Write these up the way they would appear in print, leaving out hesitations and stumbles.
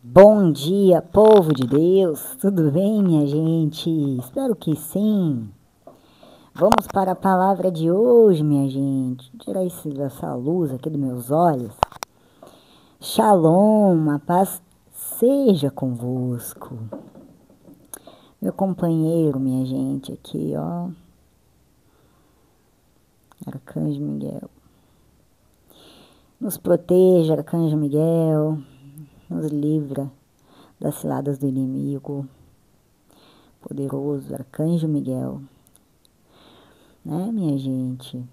Bom dia, povo de Deus, tudo bem, minha gente? Espero que sim. Vamos para a palavra de hoje, minha gente. Tirar essa luz aqui dos meus olhos. Shalom, a paz seja convosco. Meu companheiro, minha gente, aqui, ó. Arcanjo Miguel. Nos proteja, Arcanjo Miguel. Nos livra das ciladas do inimigo. Poderoso Arcanjo Miguel. Né, minha gente?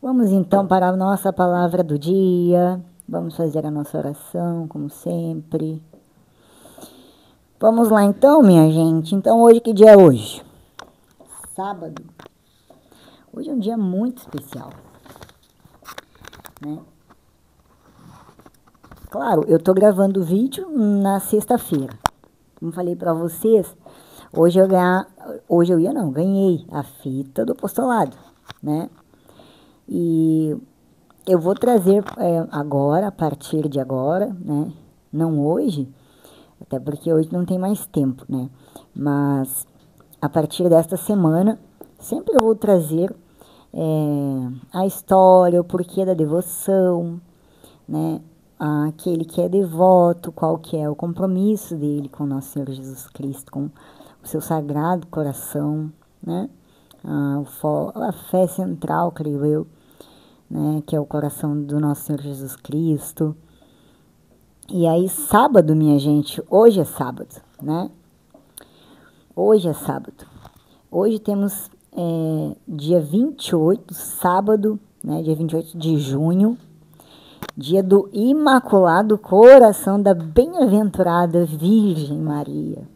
Vamos então para a nossa palavra do dia. Vamos fazer a nossa oração, como sempre. Vamos lá então, minha gente. Então, hoje, que dia é hoje? Sábado. Hoje é um dia muito especial, né? Claro, eu tô gravando o vídeo na sexta-feira. Como falei para vocês, ganhei a fita do apostolado, né? E eu vou trazer agora, a partir de agora, né? Não hoje, até porque hoje não tem mais tempo, né? Mas a partir desta semana, sempre eu vou trazer a história, o porquê da devoção, né? Aquele que é devoto, qual que é o compromisso dele com o nosso Senhor Jesus Cristo, com o seu sagrado coração, né? A fé central, creio eu, né? Que é o coração do nosso Senhor Jesus Cristo. E aí, sábado, minha gente, hoje é sábado, né? Hoje é sábado. Hoje temos dia 28, sábado, né? Dia 28 de junho. Dia do Imaculado Coração da Bem-aventurada Virgem Maria,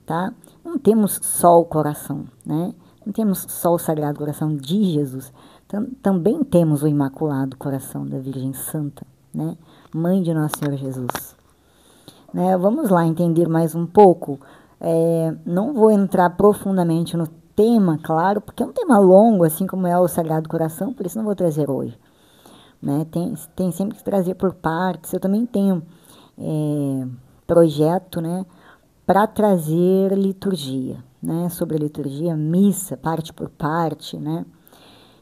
tá? Não temos só o coração, né? Não temos só o Sagrado Coração de Jesus. Também temos o Imaculado Coração da Virgem Santa, né? Mãe de Nosso Senhor Jesus. Né? Vamos lá entender mais um pouco. Não vou entrar profundamente no tema, claro, porque é um tema longo, assim como é o Sagrado Coração, por isso não vou trazer hoje. Né? Tem sempre que trazer por partes. Eu também tenho projeto, né, para trazer liturgia, né, sobre a liturgia, missa, parte por parte, né.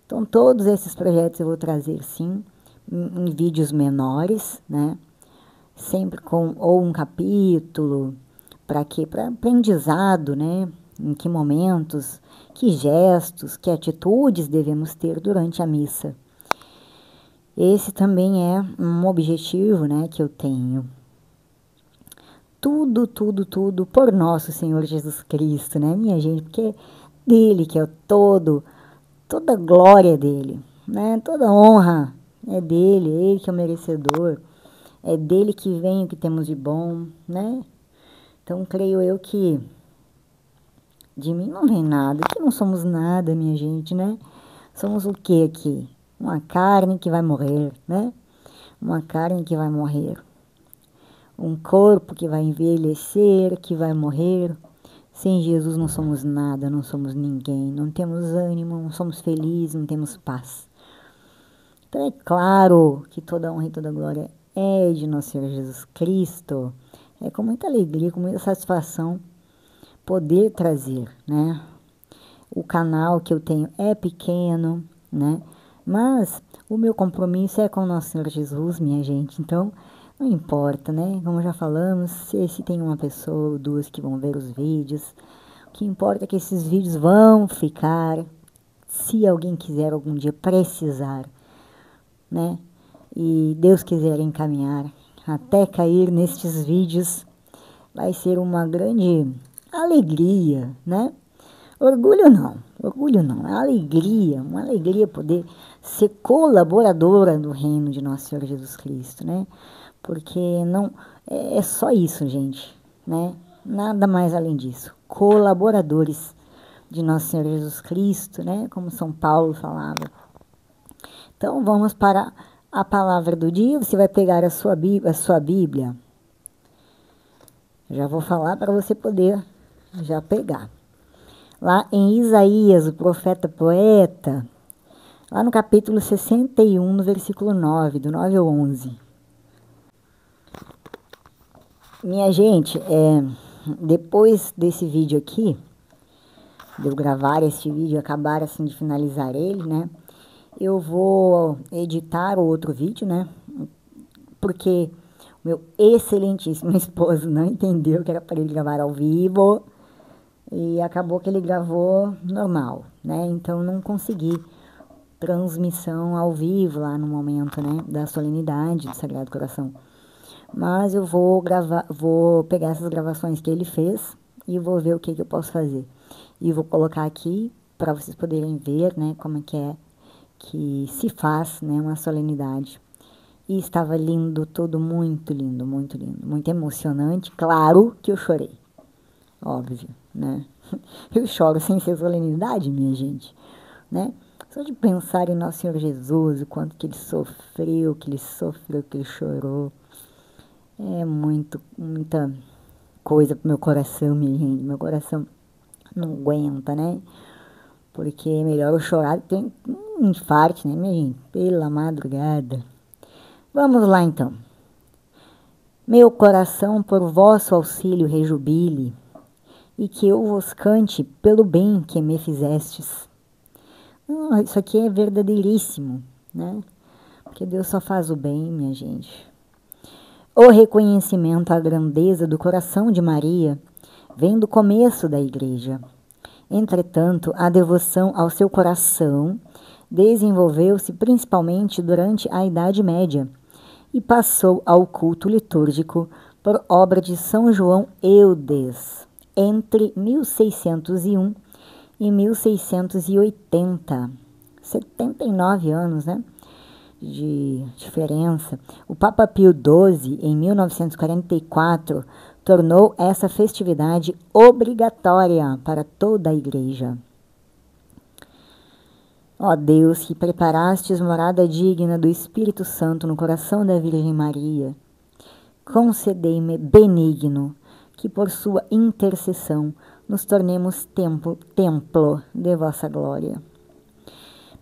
Então, todos esses projetos eu vou trazer, sim, em vídeos menores, né, sempre com ou um capítulo, para quê? Para aprendizado, né, em que momentos, que gestos, que atitudes devemos ter durante a missa. Esse também é um objetivo, né, que eu tenho. Tudo por nosso Senhor Jesus Cristo, né, minha gente? Porque é dele que é toda a glória dele, né? Toda honra é dele, ele que é o merecedor. É dele que vem o que temos de bom, né? Então, creio eu que de mim não vem nada, que não somos nada, minha gente, né? Somos o que aqui? Uma carne que vai morrer, né? Uma carne que vai morrer. Um corpo que vai envelhecer, que vai morrer. Sem Jesus não somos nada, não somos ninguém. Não temos ânimo, não somos felizes, não temos paz. Então é claro que toda honra e toda glória é de nosso Senhor Jesus Cristo. É com muita alegria, com muita satisfação poder trazer, né? O canal que eu tenho é pequeno, né? Mas o meu compromisso é com o nosso Senhor Jesus, minha gente. Então, não importa, né? Como já falamos, se tem uma pessoa ou duas que vão ver os vídeos. O que importa é que esses vídeos vão ficar, se alguém quiser algum dia precisar, né? E Deus quiser encaminhar até cair nestes vídeos, vai ser uma grande alegria, né? Orgulho não, é uma alegria poder ser colaboradora do reino de nosso Senhor Jesus Cristo, né? Porque não é só isso, gente, né? Nada mais além disso. Colaboradores de nosso Senhor Jesus Cristo, né? Como São Paulo falava. Então, vamos para a palavra do dia. Você vai pegar a sua Bíblia. Já vou falar para você poder já pegar. Lá em Isaías, o profeta poeta, lá no capítulo 61, no versículo 9, do 9 ao 11. Minha gente, depois desse vídeo aqui, de eu gravar esse vídeo, acabar assim de finalizar ele, né? Eu vou editar o outro vídeo, né? Porque meu excelentíssimo esposo não entendeu que era para ele gravar ao vivo e acabou que ele gravou normal, né? Então não consegui transmissão ao vivo lá no momento, né, da solenidade do Sagrado Coração. Mas eu vou gravar, vou pegar essas gravações que ele fez e vou ver o que eu posso fazer. E vou colocar aqui para vocês poderem ver, né, como é que se faz, né, uma solenidade. E estava lindo, tudo muito lindo, muito emocionante. Claro que eu chorei, óbvio, né? Eu choro sem ser solenidade, minha gente, né? Só de pensar em Nosso Senhor Jesus, o quanto que ele sofreu, que ele chorou. É muita coisa pro meu coração, minha gente. Meu coração não aguenta, né? Porque é melhor eu chorar que tem um infarto, né, minha gente? Pela madrugada. Vamos lá, então. Meu coração por vosso auxílio rejubile, e que eu vos cante pelo bem que me fizestes. Isso aqui é verdadeiríssimo, né? Porque Deus só faz o bem, minha gente. O reconhecimento à grandeza do coração de Maria vem do começo da igreja. Entretanto, a devoção ao seu coração desenvolveu-se principalmente durante a Idade Média e passou ao culto litúrgico por obra de São João Eudes, entre 1601 e 1680. 79 anos, né? De diferença. O Papa Pio XII, em 1944, tornou essa festividade obrigatória para toda a igreja. Ó Deus, que preparastes morada digna do Espírito Santo no coração da Virgem Maria, concedei-me benigno que por sua intercessão nos tornemos templo de vossa glória.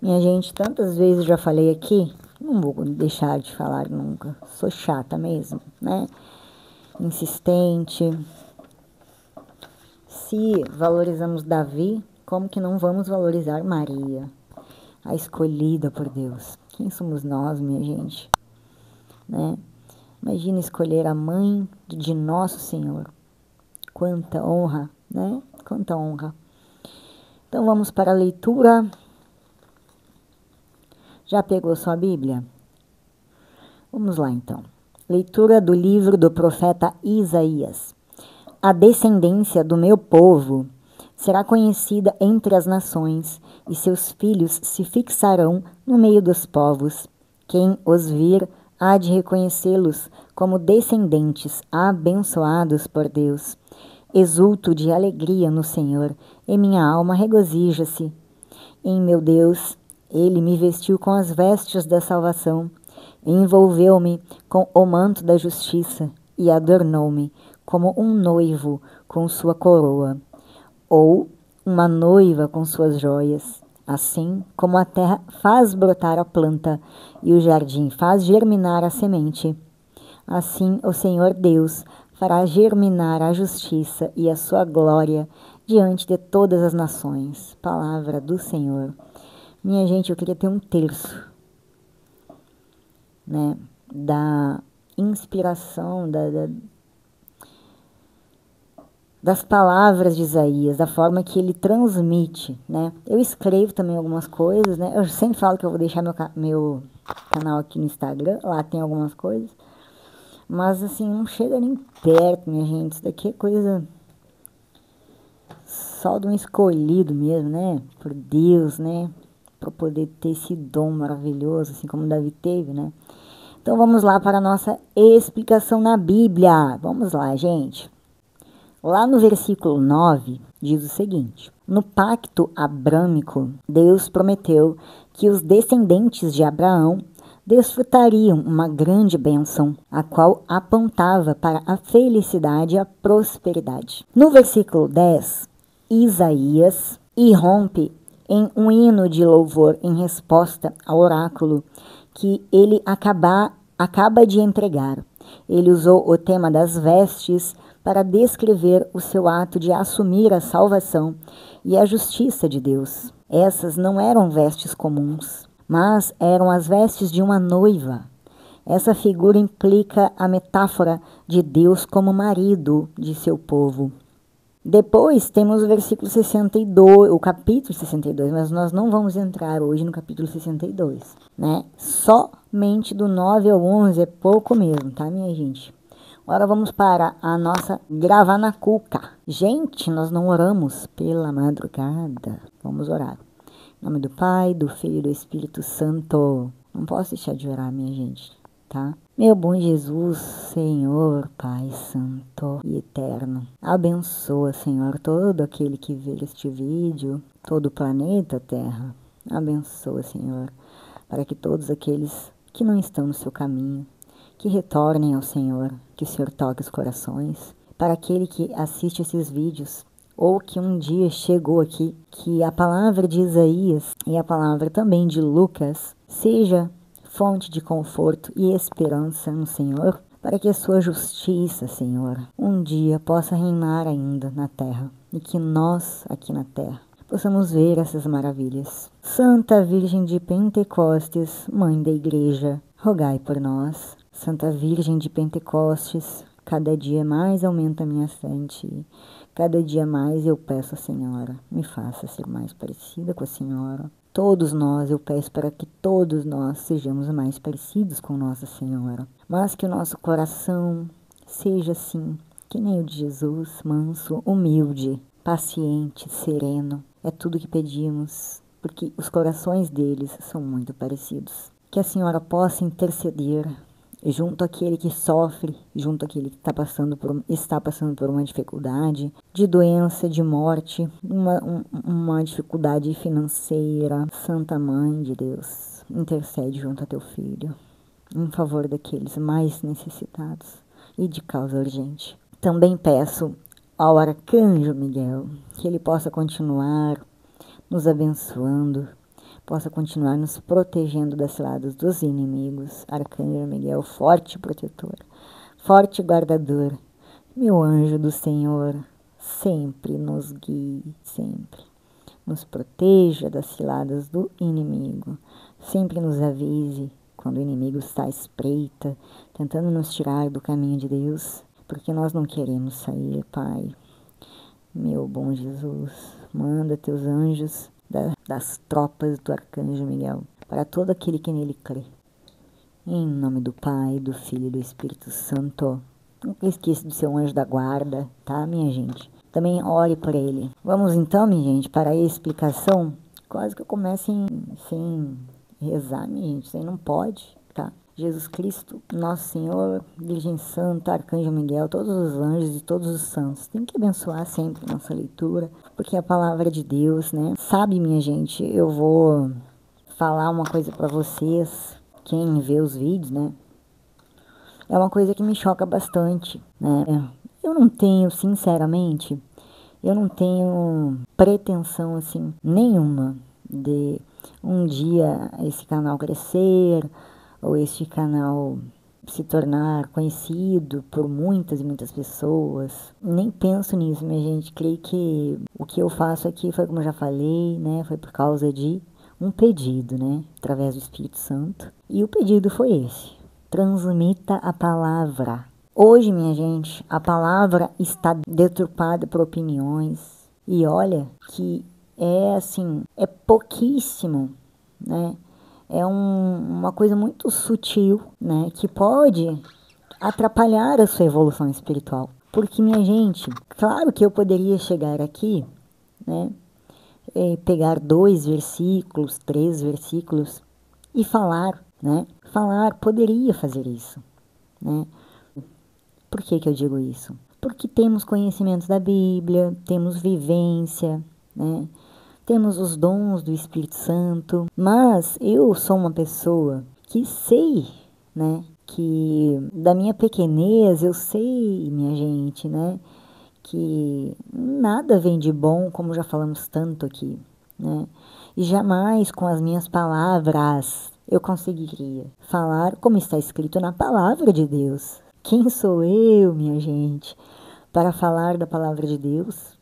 Minha gente, tantas vezes já falei aqui, não vou deixar de falar nunca, sou chata mesmo, né? Insistente. Se valorizamos Davi, como que não vamos valorizar Maria, a escolhida por Deus? Quem somos nós, minha gente? Né? Imagina escolher a mãe de nosso Senhor. Quanta honra, né? Quanta honra. Então vamos para a leitura. Já pegou sua Bíblia? Vamos lá, então. Leitura do livro do profeta Isaías. A descendência do meu povo será conhecida entre as nações, e seus filhos se fixarão no meio dos povos. Quem os vir há de reconhecê-los como descendentes abençoados por Deus. Exulto de alegria no Senhor, e minha alma regozija-se. Em meu Deus, Ele me vestiu com as vestes da salvação, envolveu-me com o manto da justiça e adornou-me como um noivo com sua coroa, ou uma noiva com suas joias. Assim como a terra faz brotar a planta e o jardim faz germinar a semente, assim o Senhor Deus fará germinar a justiça e a sua glória diante de todas as nações. Palavra do Senhor. Minha gente, eu queria ter um terço, né, da inspiração, das palavras de Isaías, da forma que ele transmite, né? Eu escrevo também algumas coisas, né? Eu sempre falo que eu vou deixar meu canal aqui no Instagram, lá tem algumas coisas, mas assim, não chega nem perto, minha gente. Isso daqui é coisa só de um escolhido mesmo, né? Por Deus, né? Para poder ter esse dom maravilhoso, assim como Davi teve, né? Então vamos lá para a nossa explicação na Bíblia. Vamos lá, gente. Lá no versículo 9, diz o seguinte: no pacto abrâmico, Deus prometeu que os descendentes de Abraão desfrutariam uma grande bênção, a qual apontava para a felicidade e a prosperidade. No versículo 10, Isaías irrompe em um hino de louvor em resposta ao oráculo que ele acaba de entregar. Ele usou o tema das vestes para descrever o seu ato de assumir a salvação e a justiça de Deus. Essas não eram vestes comuns, mas eram as vestes de uma noiva. Essa figura implica a metáfora de Deus como marido de seu povo. Depois temos o versículo 62, o capítulo 62, mas nós não vamos entrar hoje no capítulo 62, né? Somente do 9 ao 11 é pouco mesmo, tá, minha gente? Agora vamos para a nossa gravar na cuca. Gente, nós não oramos pela madrugada. Vamos orar. Em nome do Pai, do Filho e do Espírito Santo. Não posso deixar de orar, minha gente, tá? Meu bom Jesus, Senhor, Pai Santo e Eterno, abençoa, Senhor, todo aquele que vê este vídeo, todo o planeta Terra. Abençoa, Senhor, para que todos aqueles que não estão no seu caminho, que retornem ao Senhor, que o Senhor toque os corações. Para aquele que assiste esses vídeos, ou que um dia chegou aqui, que a palavra de Isaías e a palavra também de Lucas seja fonte de conforto e esperança no Senhor, para que a sua justiça, Senhor, um dia possa reinar ainda na terra, e que nós, aqui na terra, possamos ver essas maravilhas. Santa Virgem de Pentecostes, Mãe da Igreja, rogai por nós. Santa Virgem de Pentecostes, cada dia mais aumenta a minha fé em Ti. Cada dia mais eu peço à Senhora, me faça ser mais parecida com a Senhora. Todos nós, eu peço para que todos nós sejamos mais parecidos com Nossa Senhora. Mas que o nosso coração seja assim, que nem o de Jesus, manso, humilde, paciente, sereno. É tudo que pedimos, porque os corações deles são muito parecidos. Que a Senhora possa interceder junto àquele que sofre, junto àquele que está passando por uma dificuldade de doença, de morte, uma dificuldade financeira. Santa Mãe de Deus, intercede junto a teu Filho, em favor daqueles mais necessitados e de causa urgente. Também peço ao Arcanjo Miguel que ele possa continuar nos abençoando, possa continuar nos protegendo das ciladas dos inimigos. Arcanjo Miguel, forte protetor, forte guardador, meu anjo do Senhor, sempre nos guie, sempre nos proteja das ciladas do inimigo, sempre nos avise quando o inimigo está à espreita, tentando nos tirar do caminho de Deus, porque nós não queremos sair, Pai. Meu bom Jesus, manda teus anjos das tropas do Arcanjo Miguel, para todo aquele que nele crê. Em nome do Pai, do Filho e do Espírito Santo. Nunca esqueça do seu anjo da guarda, tá, minha gente? Também ore por ele. Vamos então, minha gente, para a explicação. Quase que eu começo sem rezar, minha gente. Isso aí não pode, tá? Jesus Cristo, Nosso Senhor, Virgem Santa, Arcanjo Miguel, todos os anjos e todos os santos. Tem que abençoar sempre nossa leitura, porque é a palavra de Deus, né? Sabe, minha gente, eu vou falar uma coisa para vocês, quem vê os vídeos, né? É uma coisa que me choca bastante, né? Eu não tenho, sinceramente, eu não tenho pretensão, assim, nenhuma de um dia esse canal crescer, ou este canal se tornar conhecido por muitas e muitas pessoas. Nem penso nisso, minha gente. Creio que o que eu faço aqui foi, como eu já falei, né? Foi por causa de um pedido, né? Através do Espírito Santo. E o pedido foi esse: transmita a palavra. Hoje, minha gente, a palavra está deturpada por opiniões. E olha que é assim, é pouquíssimo, né? É uma coisa muito sutil, né? Que pode atrapalhar a sua evolução espiritual. Porque, minha gente, claro que eu poderia chegar aqui, né? Pegar 2 versículos, 3 versículos e falar, né? Poderia fazer isso, né? Por que eu digo isso? Porque temos conhecimento da Bíblia, temos vivência, né? Temos os dons do Espírito Santo, mas eu sou uma pessoa que sei, né? Que da minha pequenez eu sei, minha gente, né? Que nada vem de bom, como já falamos tanto aqui, né? E jamais com as minhas palavras eu conseguiria falar como está escrito na palavra de Deus. Quem sou eu, minha gente, para falar da palavra de Deus,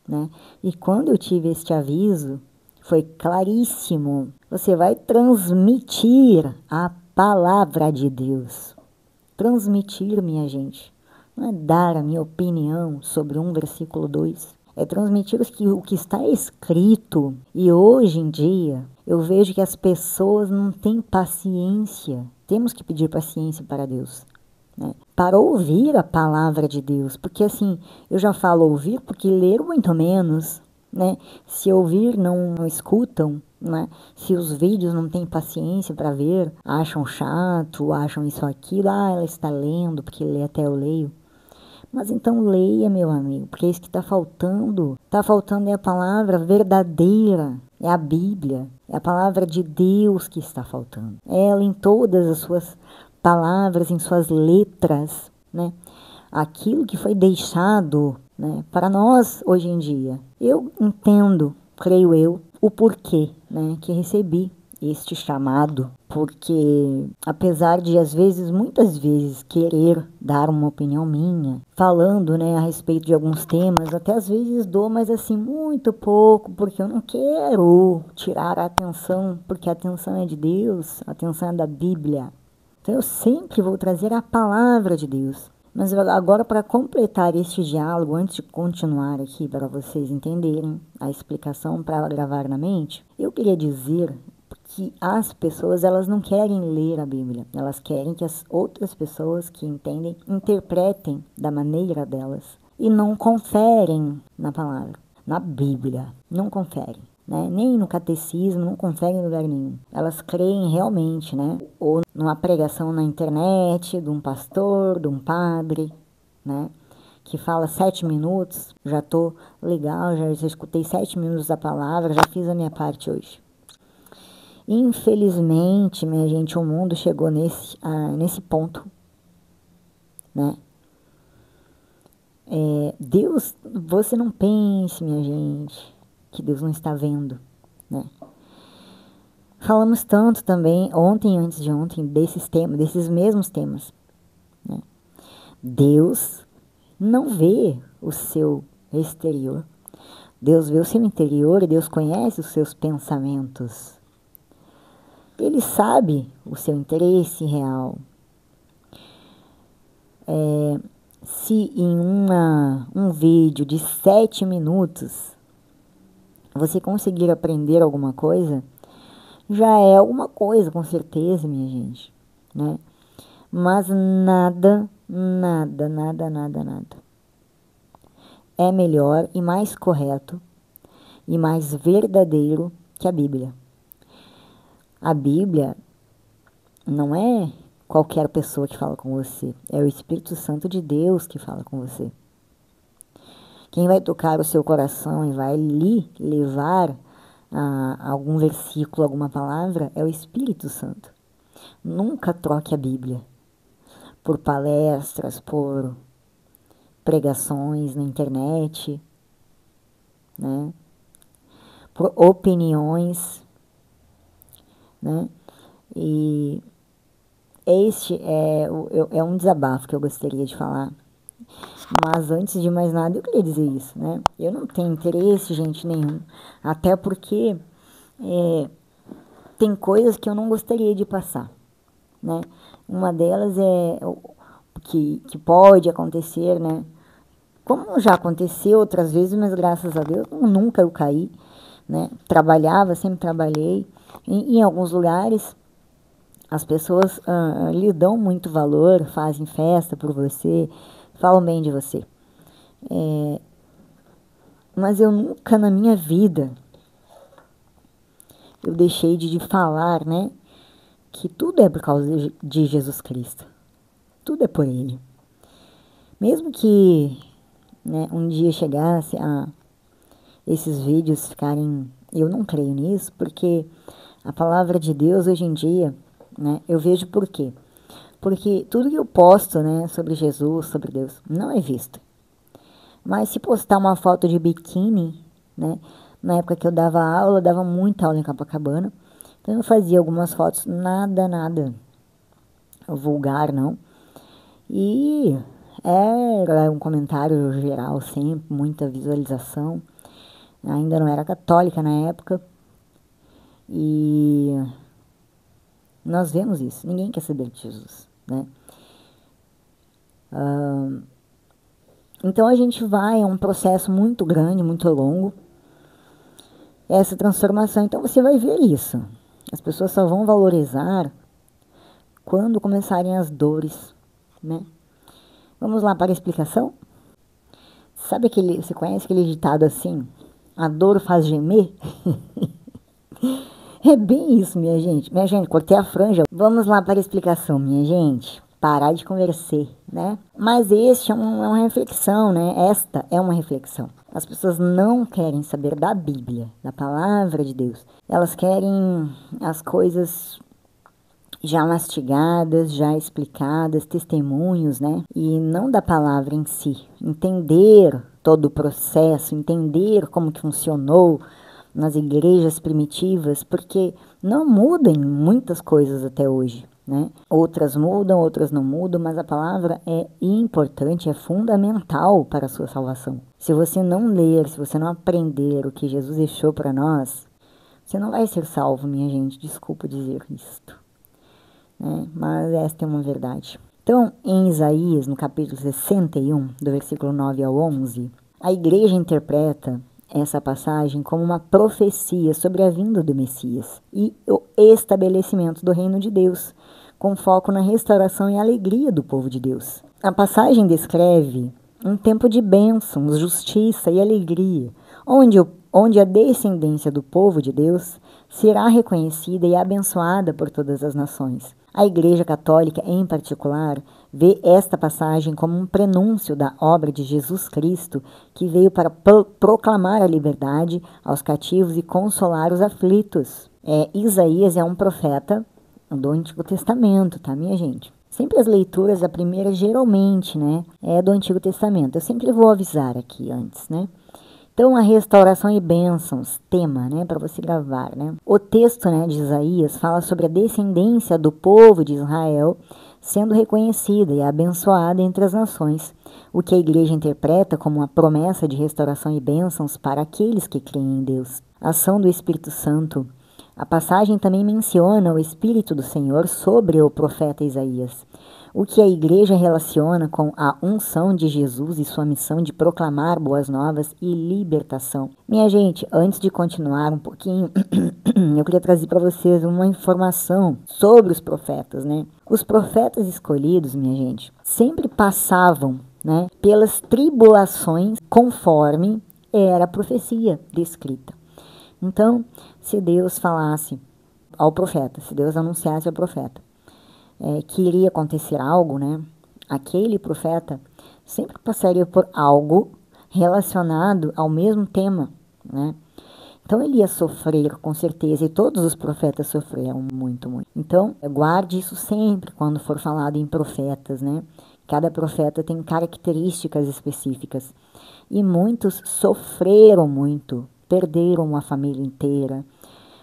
né? E quando eu tive este aviso, foi claríssimo. Você vai transmitir a palavra de Deus. Transmitir, minha gente, não é dar a minha opinião sobre um versículo 2. É transmitir o que está escrito. E hoje em dia, eu vejo que as pessoas não têm paciência. Temos que pedir paciência para Deus, né? Para ouvir a palavra de Deus. Porque assim, eu já falo ouvir porque ler muito menos, né? Se ouvir não escutam, né? Se os vídeos não têm paciência para ver, acham chato, acham isso aquilo, ela está lendo porque lê até eu leio. Mas então leia, meu amigo, porque é isso que está faltando. Está faltando é a palavra verdadeira, é a Bíblia, é a palavra de Deus que está faltando. Ela em todas as suas palavras, em suas letras, né? Aquilo que foi deixado, né, para nós hoje em dia. Eu entendo, creio eu, o porquê, né, que recebi este chamado, porque apesar de às vezes, muitas vezes, querer dar uma opinião minha, falando, né, a respeito de alguns temas, até às vezes dou, mas assim, muito pouco, porque eu não quero tirar a atenção, porque a atenção é de Deus, a atenção é da Bíblia. Então eu sempre vou trazer a palavra de Deus. Mas agora, para completar este diálogo, antes de continuar aqui para vocês entenderem a explicação para gravar na mente, eu queria dizer que as pessoas, elas não querem ler a Bíblia. Elas querem que as outras pessoas que entendem interpretem da maneira delas e não conferem na palavra, na Bíblia. Não conferem, né? Nem no catecismo, não conferem em lugar nenhum. Elas creem realmente, né? Ou numa pregação na internet de um pastor, de um padre, né? Que fala 7 minutos, já tô legal, já escutei 7 minutos da palavra, já fiz a minha parte hoje. Infelizmente, minha gente, o mundo chegou nesse ponto, né? Deus, você não pense, minha gente, que Deus não está vendo, né? Falamos tanto também, ontem e antes de ontem, desses mesmos temas, né? Deus não vê o seu exterior. Deus vê o seu interior e Deus conhece os seus pensamentos. Ele sabe o seu interesse real. Se em um vídeo de 7 minutos você conseguir aprender alguma coisa, já é alguma coisa, com certeza, minha gente, né? Mas nada é melhor e mais correto e mais verdadeiro que a Bíblia. A Bíblia não é qualquer pessoa que fala com você, é o Espírito Santo de Deus que fala com você. Quem vai tocar o seu coração e vai lhe levar a algum versículo, alguma palavra, é o Espírito Santo. Nunca troque a Bíblia por palestras, por pregações na internet, né? Por opiniões, né? E este é um desabafo que eu gostaria de falar. Mas antes de mais nada, eu queria dizer isso, né? Eu não tenho interesse, gente, nenhum. Até porque tem coisas que eu não gostaria de passar, né? Uma delas é que pode acontecer, né? Como já aconteceu outras vezes, mas graças a Deus nunca eu caí, né? Trabalhava, sempre trabalhei. Em alguns lugares, as pessoas lhe dão muito valor, fazem festa por você, falam bem de você. Mas eu nunca na minha vida eu deixei de falar, né? Que tudo é por causa de Jesus Cristo. Tudo é por Ele. Mesmo que, né, um dia chegasse a esses vídeos ficarem... Eu não creio nisso, porque a palavra de Deus hoje em dia, né, eu vejo por quê. Porque tudo que eu posto, né, sobre Jesus, sobre Deus, não é visto. Mas se postar uma foto de biquíni, né, na época que eu dava aula, eu dava muita aula em Copacabana, então eu fazia algumas fotos, nada vulgar, não. E era um comentário geral sempre, muita visualização. Ainda não era católica na época. E nós vemos isso. Ninguém quer saber de Jesus, né? Então a gente vai, é um processo muito grande, muito longo, essa transformação. Então você vai ver isso. As pessoas só vão valorizar quando começarem as dores, né? Vamos lá para a explicação? Sabe você conhece aquele ditado assim? A dor faz gemer? É bem isso, minha gente. Minha gente, cortei a franja. Vamos lá para a explicação, minha gente. Parar de conversar, né? Mas este é uma reflexão, né? Esta é uma reflexão. As pessoas não querem saber da Bíblia, da palavra de Deus. Elas querem as coisas já mastigadas, já explicadas, testemunhos, né? E não da palavra em si. Entender todo o processo, entender como que funcionou nas igrejas primitivas, porque não mudam muitas coisas até hoje, né? Outras mudam, outras não mudam, mas a palavra é importante, é fundamental para a sua salvação. Se você não ler, se você não aprender o que Jesus deixou para nós, você não vai ser salvo, minha gente. Desculpa dizer isto, né? Mas esta é uma verdade. Então, em Isaías, no capítulo 61, do versículo 9 ao 11, a igreja interpreta essa passagem como uma profecia sobre a vinda do Messias e o estabelecimento do reino de Deus, com foco na restauração e alegria do povo de Deus. A passagem descreve um tempo de bênçãos, justiça e alegria, onde a descendência do povo de Deus será reconhecida e abençoada por todas as nações. A Igreja Católica, em particular, vê esta passagem como um prenúncio da obra de Jesus Cristo, que veio para proclamar a liberdade aos cativos e consolar os aflitos. Isaías é um profeta do Antigo Testamento, tá, minha gente? Sempre as leituras, a primeira geralmente, né, é do Antigo Testamento. Eu sempre vou avisar aqui antes, né? Então, a restauração e bênçãos, tema, né, para você gravar, né? O texto, né, de Isaías fala sobre a descendência do povo de Israel sendo reconhecida e abençoada entre as nações, o que a igreja interpreta como uma promessa de restauração e bênçãos para aqueles que creem em Deus. A ação do Espírito Santo. A passagem também menciona o Espírito do Senhor sobre o profeta Isaías, o que a igreja relaciona com a unção de Jesus e sua missão de proclamar boas novas e libertação. Minha gente, antes de continuar um pouquinho, eu queria trazer para vocês uma informação sobre os profetas, né? Os profetas escolhidos, minha gente, sempre passavam, né, pelas tribulações conforme era a profecia descrita. Então, se Deus falasse ao profeta, se Deus anunciasse ao profeta que iria acontecer algo, né? Aquele profeta sempre passaria por algo relacionado ao mesmo tema, né? Então ele ia sofrer com certeza, e todos os profetas sofreram muito, muito. Então, guarde isso sempre quando for falado em profetas, né? Cada profeta tem características específicas. E muitos sofreram muito, perderam a família inteira,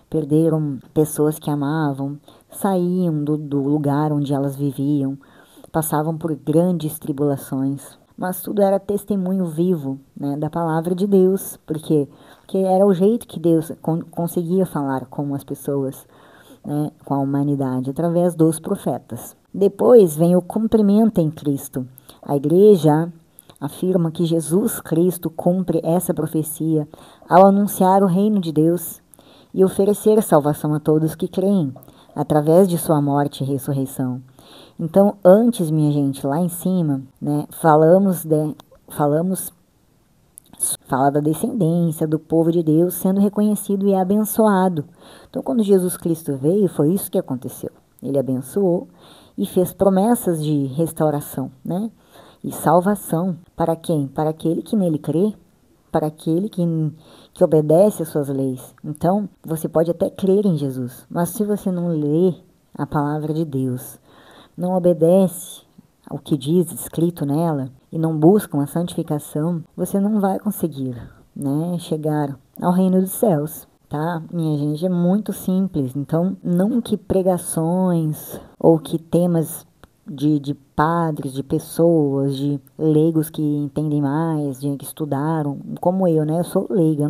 perderam pessoas que amavam, saíam do lugar onde elas viviam, passavam por grandes tribulações. Mas tudo era testemunho vivo, né, da palavra de Deus, porque era o jeito que Deus conseguia falar com as pessoas, né, com a humanidade, através dos profetas. Depois vem o cumprimento em Cristo. A igreja afirma que Jesus Cristo cumpre essa profecia ao anunciar o reino de Deus e oferecer salvação a todos que creem, através de sua morte e ressurreição. Então, antes, minha gente, lá em cima, né, fala da descendência do povo de Deus sendo reconhecido e abençoado. Então, quando Jesus Cristo veio, foi isso que aconteceu. Ele abençoou e fez promessas de restauração, né, e salvação. Para quem? Para aquele que nele crê, para aquele que obedece às suas leis. Então, você pode até crer em Jesus, mas se você não lê a palavra de Deus, não obedece ao que diz escrito nela e não busca uma santificação, você não vai conseguir, né, chegar ao reino dos céus, tá? Minha gente, é muito simples. Então, não que pregações ou que temas de padres, de pessoas, de leigos que entendem mais, de que estudaram, como eu, né? Eu sou leiga,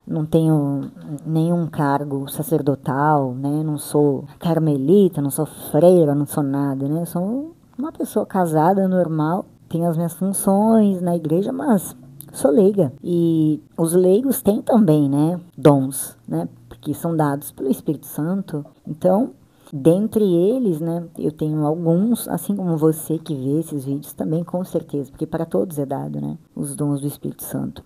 não tenho nenhum cargo sacerdotal, né? Não sou carmelita, não sou freira, não sou nada, né? Eu sou uma pessoa casada, normal, tenho as minhas funções na igreja, mas sou leiga. E os leigos têm também, né? Dons, né? Porque são dados pelo Espírito Santo. Então, dentre eles, né, eu tenho alguns, assim como você que vê esses vídeos também, com certeza, porque para todos é dado, né, os dons do Espírito Santo.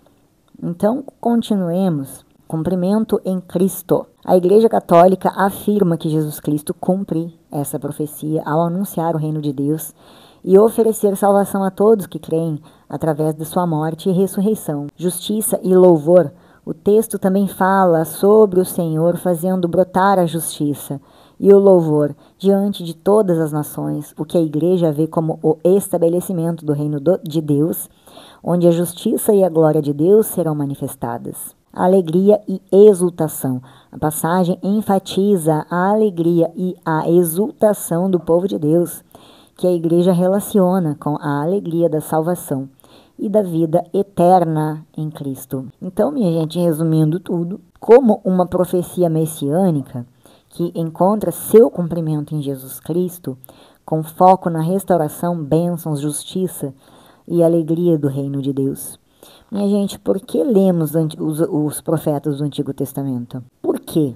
Então, continuemos. Cumprimento em Cristo. A Igreja Católica afirma que Jesus Cristo cumpre essa profecia ao anunciar o reino de Deus e oferecer salvação a todos que creem através de sua morte e ressurreição. Justiça e louvor. O texto também fala sobre o Senhor fazendo brotar a justiça e o louvor diante de todas as nações, o que a igreja vê como o estabelecimento do reino de Deus, onde a justiça e a glória de Deus serão manifestadas. Alegria e exultação. A passagem enfatiza a alegria e a exultação do povo de Deus, que a igreja relaciona com a alegria da salvação e da vida eterna em Cristo. Então, minha gente, resumindo tudo, como uma profecia messiânica que encontra seu cumprimento em Jesus Cristo, com foco na restauração, bênçãos, justiça e alegria do reino de Deus. Minha gente, por que lemos os profetas do Antigo Testamento? Por quê?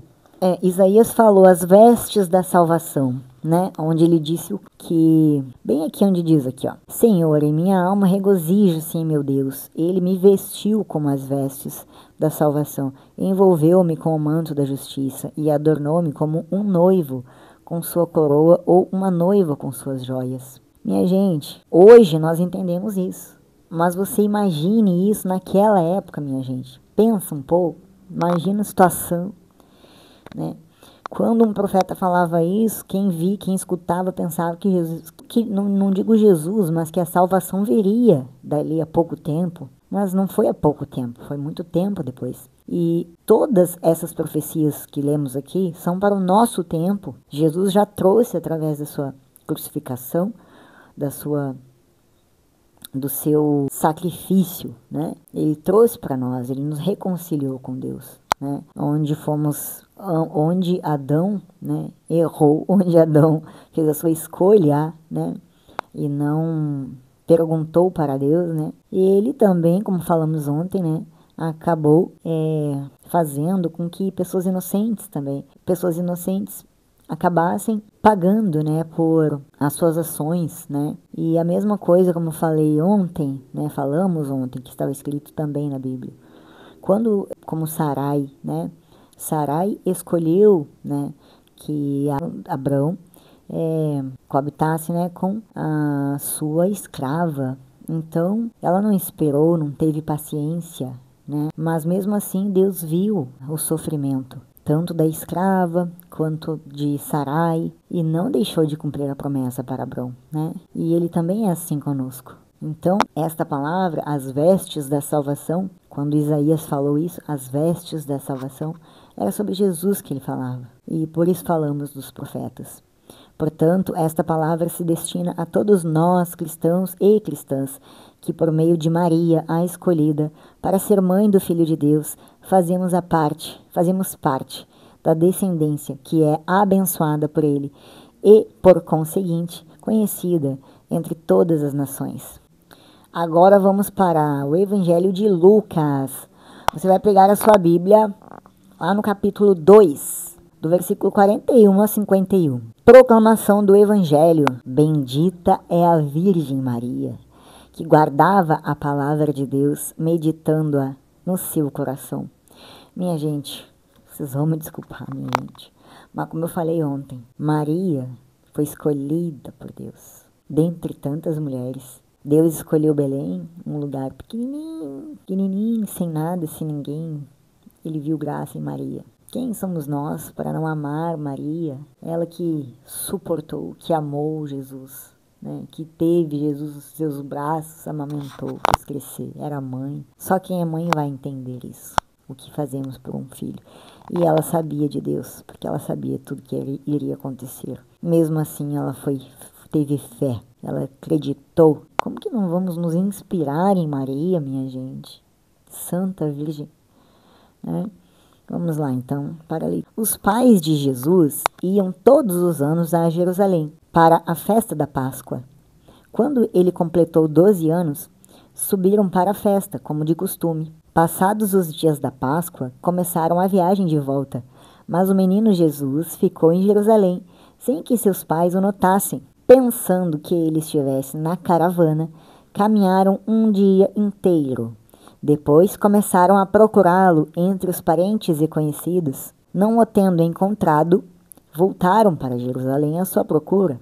Isaías falou as vestes da salvação, né? Onde ele disse o que... Bem aqui onde diz aqui, ó. Senhor, em minha alma regozija-se em meu Deus. Ele me vestiu como as vestes da salvação. Envolveu-me com o manto da justiça e adornou-me como um noivo com sua coroa ou uma noiva com suas joias. Minha gente, hoje nós entendemos isso. Mas você imagine isso naquela época, minha gente. Pensa um pouco. Imagina a situação, né? Quando um profeta falava isso, quem escutava pensava que Jesus, que não digo Jesus, mas que a salvação viria dali a pouco tempo. Mas não foi há pouco tempo, foi muito tempo depois. E todas essas profecias que lemos aqui são para o nosso tempo. Jesus já trouxe através da sua crucificação, do seu sacrifício, né? Ele trouxe para nós, ele nos reconciliou com Deus, né? Onde Adão, né, errou, onde Adão fez a sua escolha, né, e não perguntou para Deus, né? E ele também, como falamos ontem, né, acabou fazendo com que pessoas inocentes acabassem pagando, né, por as suas ações, né? E a mesma coisa, como falei ontem, né, falamos ontem, que estava escrito também na Bíblia. Como Sarai, né? Sarai escolheu, né, que Abrão coabitasse, né, com a sua escrava. Então, ela não esperou, não teve paciência, né? Mas mesmo assim, Deus viu o sofrimento, tanto da escrava quanto de Sarai, e não deixou de cumprir a promessa para Abrão, né? E ele também é assim conosco. Então, esta palavra, as vestes da salvação, quando Isaías falou isso, as vestes da salvação, era sobre Jesus que ele falava. E por isso falamos dos profetas. Portanto, esta palavra se destina a todos nós, cristãos e cristãs, que por meio de Maria, a escolhida, para ser mãe do Filho de Deus, fazemos parte da descendência que é abençoada por ele e, por conseguinte, conhecida entre todas as nações. Agora vamos para o Evangelho de Lucas. Você vai pegar a sua Bíblia lá no capítulo 2, do versículo 41 a 51. Proclamação do Evangelho. Bendita é a Virgem Maria, que guardava a palavra de Deus, meditando-a no seu coração. Minha gente, vocês vão me desculpar, minha gente, mas como eu falei ontem, Maria foi escolhida por Deus. Dentre tantas mulheres, Deus escolheu Belém, um lugar pequenininho, sem nada, sem ninguém. Ele viu graça em Maria. Quem somos nós para não amar Maria? Ela que suportou, que amou Jesus, né? Que teve Jesus nos seus braços, amamentou, fez crescer, era mãe. Só quem é mãe vai entender isso, o que fazemos por um filho. E ela sabia de Deus, porque ela sabia tudo que iria acontecer. Mesmo assim, ela foi teve fé, ela acreditou. Como que não vamos nos inspirar em Maria, minha gente? Santa Virgem, né? Vamos lá, então, para ali. Os pais de Jesus iam todos os anos a Jerusalém para a festa da Páscoa. Quando ele completou 12 anos, subiram para a festa, como de costume. Passados os dias da Páscoa, começaram a viagem de volta, mas o menino Jesus ficou em Jerusalém, sem que seus pais o notassem. Pensando que ele estivesse na caravana, caminharam um dia inteiro. Depois começaram a procurá-lo entre os parentes e conhecidos. Não o tendo encontrado, voltaram para Jerusalém à sua procura.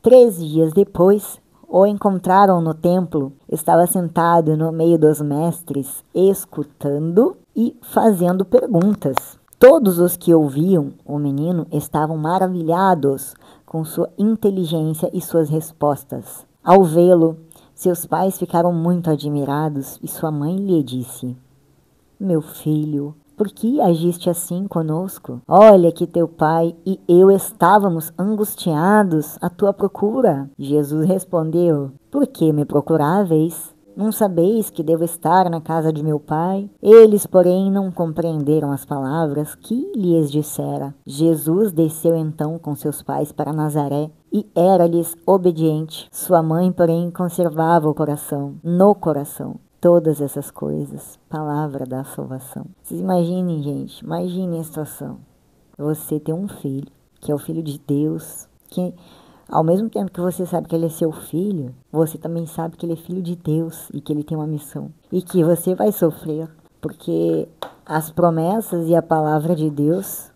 3 dias depois, o encontraram no templo. Estava sentado no meio dos mestres, escutando e fazendo perguntas. Todos os que ouviam o menino estavam maravilhados com sua inteligência e suas respostas. Ao vê-lo, seus pais ficaram muito admirados e sua mãe lhe disse: Meu filho, por que agiste assim conosco? Olha que teu pai e eu estávamos angustiados à tua procura. Jesus respondeu: Por que me procuráveis? Não sabeis que devo estar na casa de meu pai? Eles, porém, não compreenderam as palavras que lhes dissera. Jesus desceu então com seus pais para Nazaré e era-lhes obediente. Sua mãe, porém, conservava no coração todas essas coisas. Palavra da salvação. Vocês imaginem, gente, imaginem a situação. Você tem um filho, que é o filho de Deus, que ao mesmo tempo que você sabe que ele é seu filho, você também sabe que ele é filho de Deus e que ele tem uma missão. E que você vai sofrer, porque as promessas e a palavra de Deus,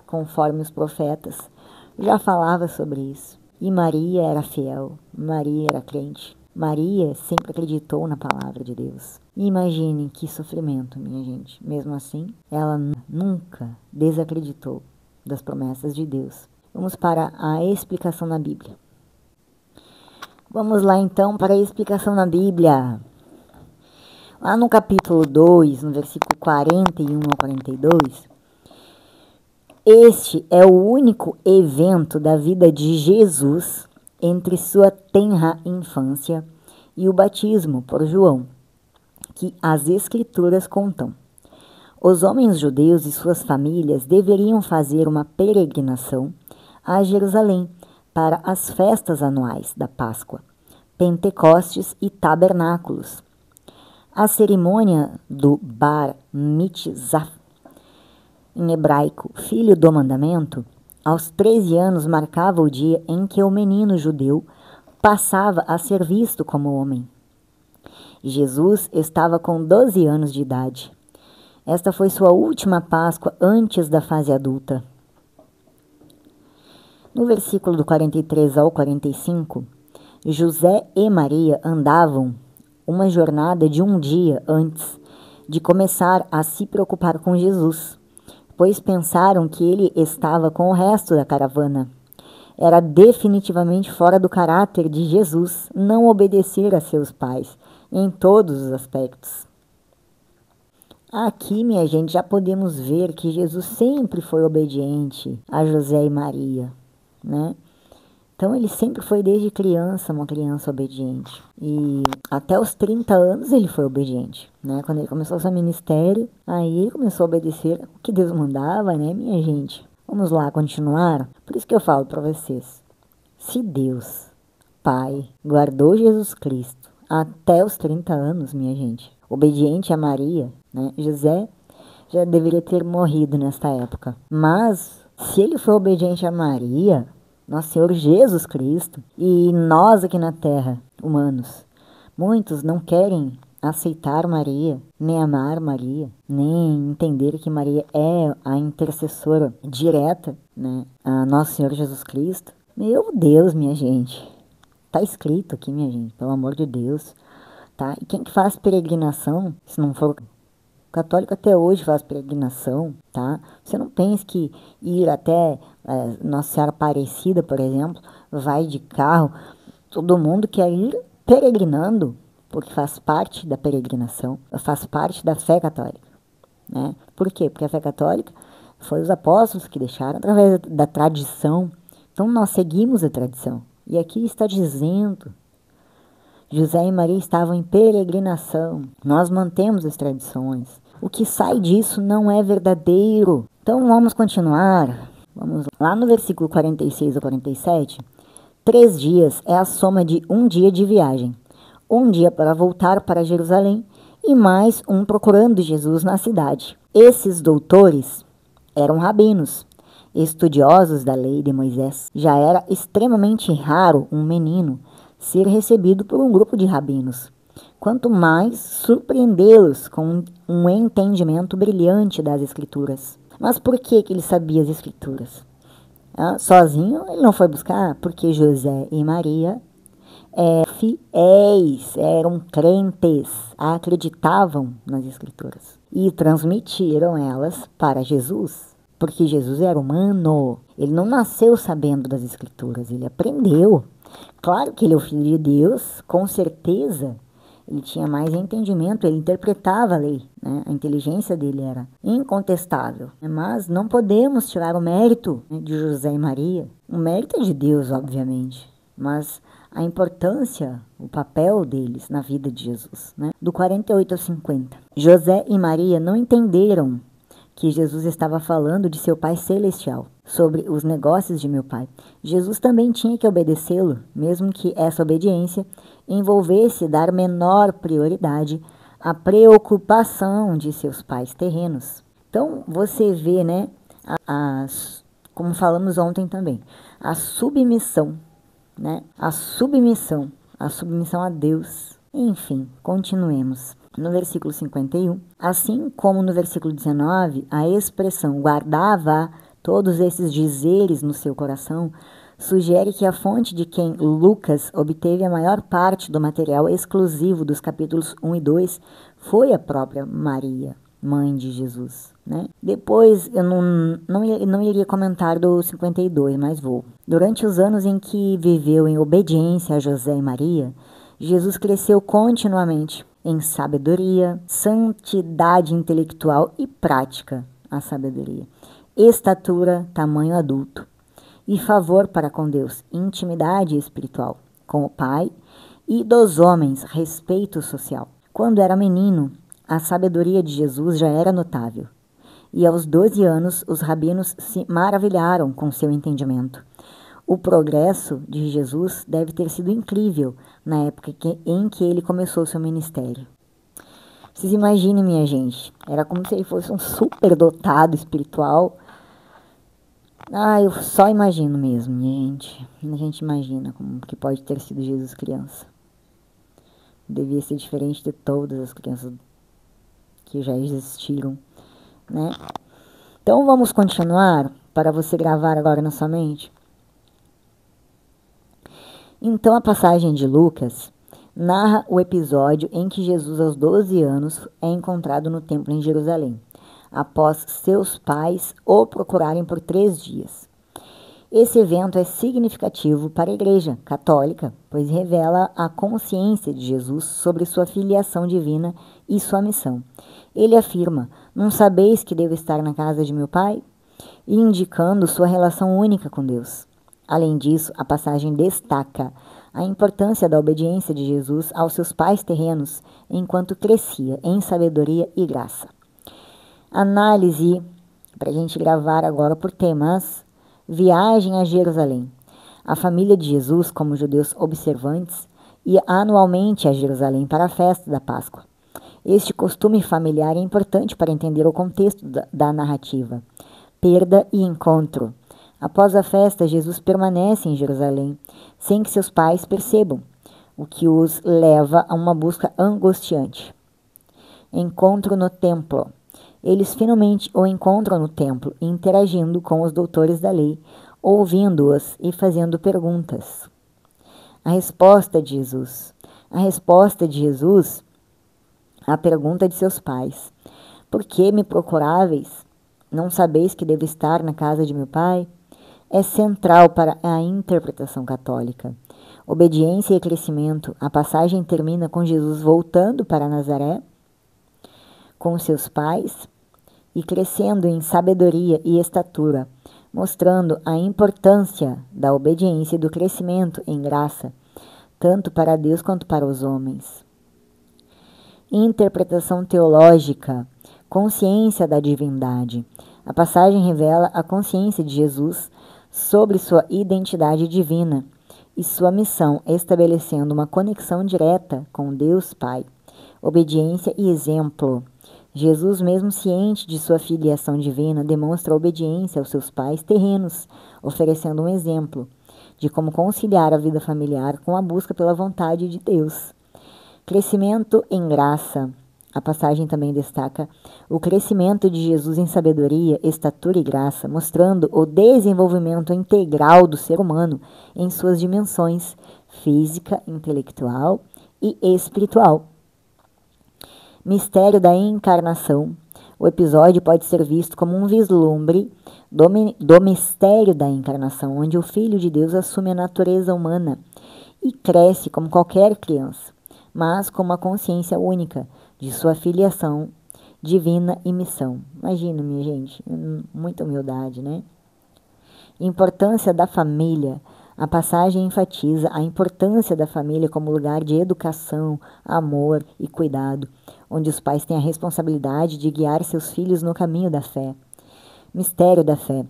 conforme os profetas, já falava sobre isso. E Maria era fiel, Maria era crente. Maria sempre acreditou na palavra de Deus. E imagine que sofrimento, minha gente. Mesmo assim, ela nunca desacreditou das promessas de Deus. Vamos para a explicação na Bíblia. Vamos lá então para a explicação na Bíblia. Lá no capítulo 2, no versículo 41 ao 42, este é o único evento da vida de Jesus entre sua tenra infância e o batismo por João, que as Escrituras contam. Os homens judeus e suas famílias deveriam fazer uma peregrinação a Jerusalém para as festas anuais da Páscoa, Pentecostes e Tabernáculos. A cerimônia do Bar Mitzvah, em hebraico, filho do mandamento, aos 13 anos marcava o dia em que o menino judeu passava a ser visto como homem. Jesus estava com 12 anos de idade. Esta foi sua última Páscoa antes da fase adulta. No versículo do 43 ao 45, José e Maria andavam uma jornada de um dia antes de começar a se preocupar com Jesus, pois pensaram que ele estava com o resto da caravana. Era definitivamente fora do caráter de Jesus não obedecer a seus pais em todos os aspectos. Aqui, minha gente, já podemos ver que Jesus sempre foi obediente a José e Maria, né? Então, ele sempre foi desde criança uma criança obediente. E até os 30 anos ele foi obediente, né? Quando ele começou seu ministério, aí ele começou a obedecer o que Deus mandava, né, minha gente? Vamos lá continuar? Por isso que eu falo para vocês. Se Deus, Pai, guardou Jesus Cristo até os 30 anos, minha gente, obediente a Maria, né? José já deveria ter morrido nesta época. Mas, se ele foi obediente a Maria, nosso Senhor Jesus Cristo, e nós aqui na terra, humanos, muitos não querem aceitar Maria, nem amar Maria, nem entender que Maria é a intercessora direta, né, a nosso Senhor Jesus Cristo. Meu Deus, minha gente, tá escrito aqui, minha gente, pelo amor de Deus, tá? E quem que faz peregrinação, se não for católico, até hoje faz peregrinação, tá? Você não pense que ir até Nossa Senhora Aparecida, por exemplo, vai de carro. Todo mundo quer ir peregrinando, porque faz parte da peregrinação, faz parte da fé católica, né? Por quê? Porque a fé católica foi os apóstolos que deixaram através da tradição. Então nós seguimos a tradição, E aqui está dizendo, José e Maria estavam em peregrinação. Nós mantemos as tradições. O que sai disso não é verdadeiro. Então vamos continuar. Vamos lá no versículo 46 a 47. 3 dias é a soma de um dia de viagem. Um dia para voltar para Jerusalém e mais um procurando Jesus na cidade. Esses doutores eram rabinos, estudiosos da lei de Moisés. Já era extremamente raro um menino ser recebido por um grupo de rabinos, quanto mais surpreendê-los com um entendimento brilhante das Escrituras. Mas por que ele sabia as Escrituras? Sozinho ele não foi buscar, porque José e Maria eram fiéis, eram crentes, acreditavam nas Escrituras e transmitiram elas para Jesus, porque Jesus era humano. Ele não nasceu sabendo das Escrituras, ele aprendeu. Claro que ele é o Filho de Deus, com certeza. Ele tinha mais entendimento, ele interpretava a lei, né? A inteligência dele era incontestável. Mas não podemos tirar o mérito, né, de José e Maria. O mérito é de Deus, obviamente, mas a importância, o papel deles na vida de Jesus, né? Do 48 ao 50. José e Maria não entenderam que Jesus estava falando de seu Pai Celestial, sobre os negócios de meu Pai. Jesus também tinha que obedecê-lo, mesmo que essa obediência envolvesse dar menor prioridade à preocupação de seus pais terrenos. Então, você vê, né, como falamos ontem também, a submissão, né, a submissão a Deus. Enfim, continuemos. No versículo 51, assim como no versículo 19, a expressão guardava todos esses dizeres no seu coração, sugere que a fonte de quem Lucas obteve a maior parte do material exclusivo dos capítulos 1 e 2 foi a própria Maria, mãe de Jesus, né? Depois, eu não iria comentar do 52, mas vou. Durante os anos em que viveu em obediência a José e Maria, Jesus cresceu continuamente em sabedoria, santidade intelectual e prática, a sabedoria, estatura, tamanho adulto, e favor para com Deus, intimidade espiritual com o Pai, e dos homens, respeito social. Quando era menino, a sabedoria de Jesus já era notável, e aos 12 anos os rabinos se maravilharam com seu entendimento. O progresso de Jesus deve ter sido incrível na época em que ele começou seu ministério. Vocês imaginem, minha gente, era como se ele fosse um superdotado espiritual. Eu só imagino mesmo, gente. A gente imagina como que pode ter sido Jesus criança. Devia ser diferente de todas as crianças que já existiram, né? Então vamos continuar para você gravar agora na sua mente. Então a passagem de Lucas narra o episódio em que Jesus, aos 12 anos, é encontrado no templo em Jerusalém, após seus pais o procurarem por 3 dias. Esse evento é significativo para a Igreja Católica, pois revela a consciência de Jesus sobre sua filiação divina e sua missão. Ele afirma: "Não sabeis que devo estar na casa de meu Pai?", indicando sua relação única com Deus. Além disso, a passagem destaca a importância da obediência de Jesus aos seus pais terrenos enquanto crescia em sabedoria e graça. Análise, para a gente gravar agora por temas: viagem a Jerusalém. A família de Jesus, como judeus observantes, ia anualmente a Jerusalém para a festa da Páscoa. Este costume familiar é importante para entender o contexto da narrativa. Perda e encontro. Após a festa, Jesus permanece em Jerusalém, sem que seus pais percebam, o que os leva a uma busca angustiante. Encontro no templo. Eles finalmente o encontram no templo, interagindo com os doutores da lei, ouvindo-os e fazendo perguntas. A resposta de Jesus. A resposta de Jesus à pergunta de seus pais: "Por que me procuráveis? Não sabeis que devo estar na casa de meu Pai?", é central para a interpretação católica. Obediência e crescimento. A passagem termina com Jesus voltando para Nazaré com seus pais e crescendo em sabedoria e estatura, mostrando a importância da obediência e do crescimento em graça, tanto para Deus quanto para os homens. Interpretação teológica, consciência da divindade. A passagem revela a consciência de Jesus sobre sua identidade divina e sua missão, estabelecendo uma conexão direta com Deus Pai. Obediência e exemplo. Jesus, mesmo ciente de sua filiação divina, demonstra obediência aos seus pais terrenos, oferecendo um exemplo de como conciliar a vida familiar com a busca pela vontade de Deus. Crescimento em graça. A passagem também destaca o crescimento de Jesus em sabedoria, estatura e graça, mostrando o desenvolvimento integral do ser humano em suas dimensões física, intelectual e espiritual. Mistério da encarnação. O episódio pode ser visto como um vislumbre do mistério da encarnação, onde o Filho de Deus assume a natureza humana e cresce como qualquer criança, mas com uma consciência única de sua filiação divina e missão. Imagina, minha gente, muita humildade, né? Importância da família. A passagem enfatiza a importância da família como lugar de educação, amor e cuidado, onde os pais têm a responsabilidade de guiar seus filhos no caminho da fé. Mistério da fé.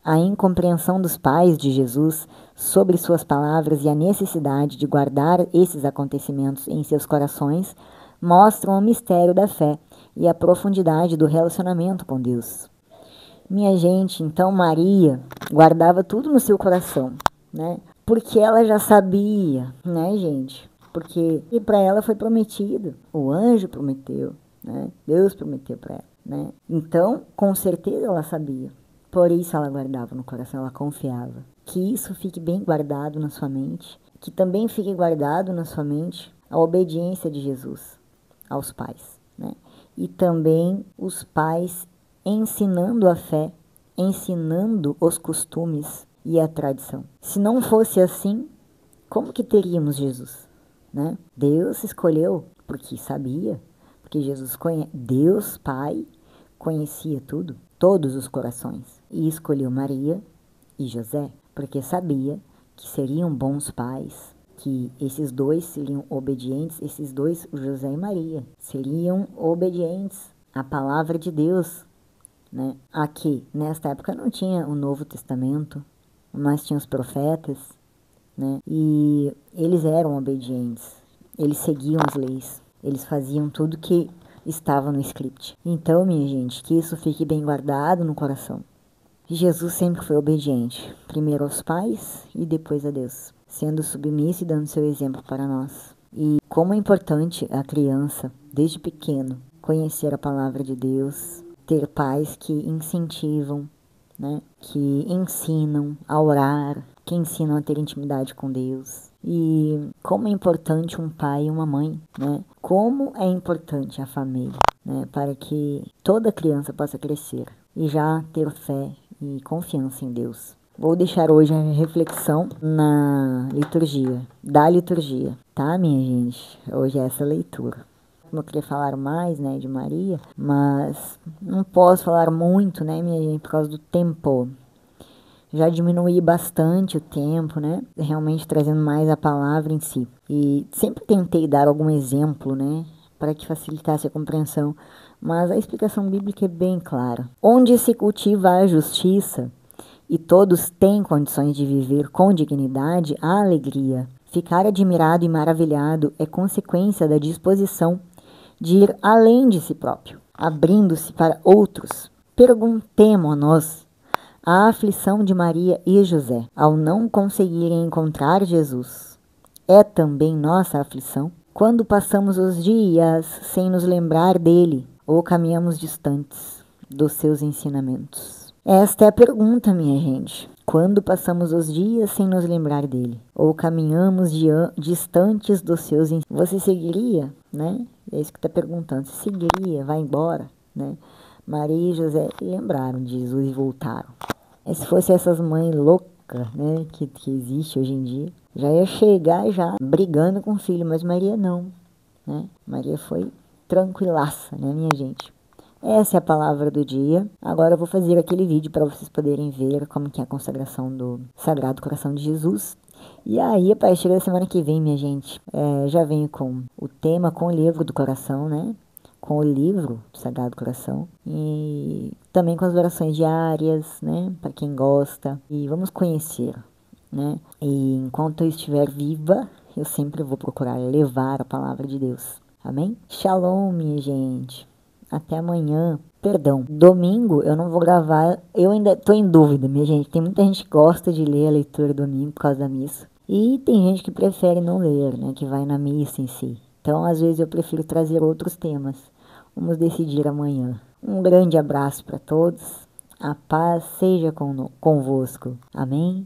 A incompreensão dos pais de Jesus sobre suas palavras e a necessidade de guardar esses acontecimentos em seus corações mostram o mistério da fé e a profundidade do relacionamento com Deus. Minha gente, então Maria guardava tudo no seu coração, né? Porque ela já sabia, né, gente? Porque para ela foi prometido, o anjo prometeu, né? Deus prometeu para ela, né? Então, com certeza ela sabia. Por isso ela guardava no coração, ela confiava. Que isso fique bem guardado na sua mente, que também fique guardado na sua mente a obediência de Jesus aos pais, né? E também os pais ensinando a fé, ensinando os costumes e a tradição. Se não fosse assim, como que teríamos Jesus, né? Deus escolheu porque sabia, porque Deus Pai conhecia tudo, todos os corações, e escolheu Maria e José, porque sabia que seriam bons pais, que esses dois seriam obedientes, esses dois, o José e Maria, seriam obedientes à palavra de Deus, né? Aqui, nesta época, não tinha o Novo Testamento, mas tinha os profetas, né? E eles eram obedientes, eles seguiam as leis, eles faziam tudo que estava no script. Então, minha gente, que isso fique bem guardado no coração. Jesus sempre foi obediente, primeiro aos pais e depois a Deus, sendo submisso e dando seu exemplo para nós. E como é importante a criança, desde pequeno, conhecer a palavra de Deus, ter pais que incentivam, né, que ensinam a orar, que ensinam a ter intimidade com Deus. E como é importante um pai e uma mãe, né? Como é importante a família, né, para que toda criança possa crescer e já ter fé e confiança em Deus. Vou deixar hoje a reflexão da liturgia, tá, minha gente? Hoje é essa leitura. Eu queria falar mais, né, de Maria, mas não posso falar muito, né, minha gente, por causa do tempo. Já diminuí bastante o tempo, né, realmente trazendo mais a palavra em si. E sempre tentei dar algum exemplo, né, para que facilitasse a compreensão, mas a explicação bíblica é bem clara. Onde se cultiva a justiça e todos têm condições de viver com dignidade, a alegria. Ficar admirado e maravilhado é consequência da disposição de ir além de si próprio, abrindo-se para outros. Perguntemo-nos a aflição de Maria e José ao não conseguirem encontrar Jesus. É também nossa aflição quando passamos os dias sem nos lembrar dele ou caminhamos distantes dos seus ensinamentos. Esta é a pergunta, minha gente. Quando passamos os dias sem nos lembrar dele ou caminhamos distantes dos seus ensinamentos, você seguiria, né? É isso que está perguntando. Você seguiria, vai embora, né? Maria e José lembraram de Jesus e voltaram. E se fosse essas mães loucas, né, que existe hoje em dia, já ia chegar já brigando com o filho, mas Maria não, né? Maria foi tranquilaça, né, minha gente? Essa é a palavra do dia. Agora eu vou fazer aquele vídeo para vocês poderem ver como que é a consagração do Sagrado Coração de Jesus. E aí, a partir da semana que vem, minha gente, já venho com o tema, com o livro do coração, né? Com o livro do Sagrado Coração. E também com as orações diárias, né? Para quem gosta. E vamos conhecer, né? E enquanto eu estiver viva, eu sempre vou procurar levar a palavra de Deus. Amém? Shalom, minha gente. Até amanhã. Perdão, domingo eu não vou gravar, eu ainda tô em dúvida, minha gente. Tem muita gente que gosta de ler a leitura domingo por causa da missa. E tem gente que prefere não ler, né? Que vai na missa em si. Então, às vezes, eu prefiro trazer outros temas. Vamos decidir amanhã. Um grande abraço para todos. A paz seja convosco. Amém?